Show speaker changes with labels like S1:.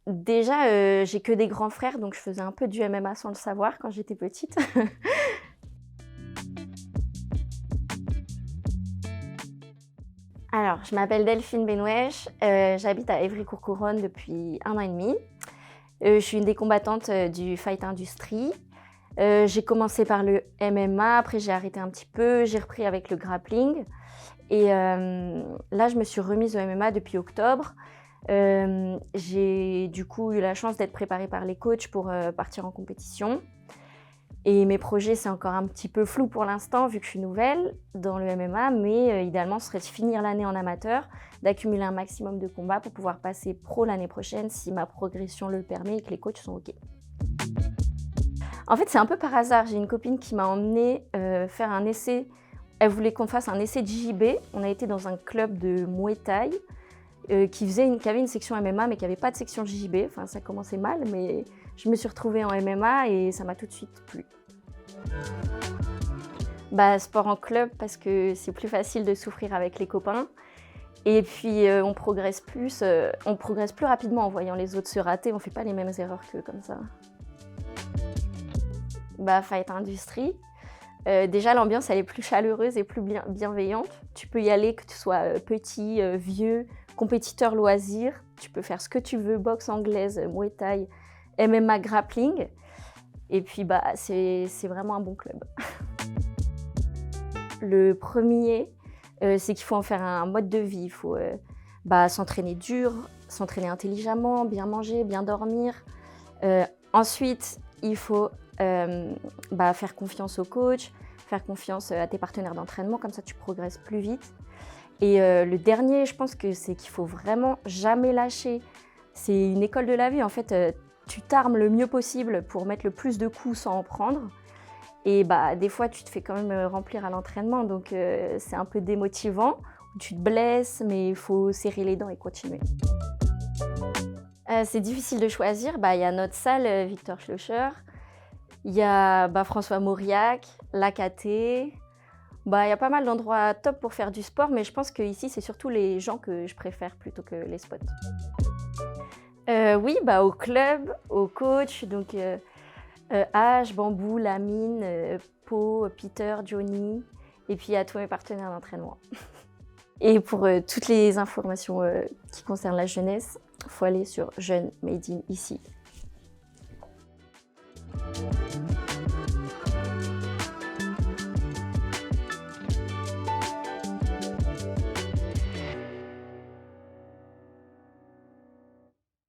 S1: Déjà, j'ai que des grands frères, donc je faisais un peu du MMA sans le savoir quand j'étais petite. Alors, je m'appelle Delphine Benouèche, j'habite à Évry-Courcouronnes depuis 1 an et demi. Je suis une des combattantes, du Fight Industry. J'ai commencé par le MMA, après j'ai arrêté un petit peu, j'ai repris avec le grappling et là, je me suis remise au MMA depuis octobre. J'ai du coup eu la chance d'être préparée par les coachs pour, partir en compétition et mes projets, c'est encore un petit peu flou pour l'instant vu que je suis nouvelle dans le MMA, mais idéalement, ce serait de finir l'année en amateur, d'accumuler un maximum de combats pour pouvoir passer pro l'année prochaine si ma progression le permet et que les coachs sont OK. En fait, c'est un peu par hasard. J'ai une copine qui m'a emmenée, faire un essai. Elle voulait qu'on fasse un essai de JJB. On a été dans un club de Muay Thai, qui avait une section MMA, mais qui avait pas de section JJB. Enfin, ça commençait mal, mais je me suis retrouvée en MMA et ça m'a tout de suite plu. Bah, sport en club parce que c'est plus facile de souffrir avec les copains et puis, on progresse plus rapidement en voyant les autres se rater. On fait pas les mêmes erreurs qu'eux comme ça. Bah, Fight Industry. Déjà l'ambiance elle est plus chaleureuse et plus bienveillante. Tu peux y aller que tu sois, petit, vieux, compétiteur loisir. Tu peux faire ce que tu veux, boxe anglaise, Muay Thai, MMA, grappling et puis, bah, c'est vraiment un bon club. Le premier, c'est qu'il faut en faire un mode de vie. Il faut, bah, s'entraîner dur, s'entraîner intelligemment, bien manger, bien dormir. Ensuite, il faut bah, faire confiance au coach, faire confiance à tes partenaires d'entraînement, comme ça tu progresses plus vite. Et le dernier, je pense que c'est qu'il faut vraiment jamais lâcher. C'est une école de la vie, en fait, tu t'armes le mieux possible pour mettre le plus de coups sans en prendre. Et bah, des fois, tu te fais quand même remplir à l'entraînement, donc c'est un peu démotivant. Tu te blesses, mais il faut serrer les dents et continuer. C'est difficile de choisir. Bah, il y a notre salle, Victor Schlöscher. Il y a bah, François Mauriac, l'AKT. Bah, il y a pas mal d'endroits top pour faire du sport, mais je pense qu'ici, c'est surtout les gens que je préfère plutôt que les spots. Oui, bah, au club, au coach, donc H, Bambou, Lamine, Po, Peter, Johnny, et puis à tous mes partenaires d'entraînement. Et pour toutes les informations qui concernent la jeunesse, il faut aller sur Jeunes Made in ici.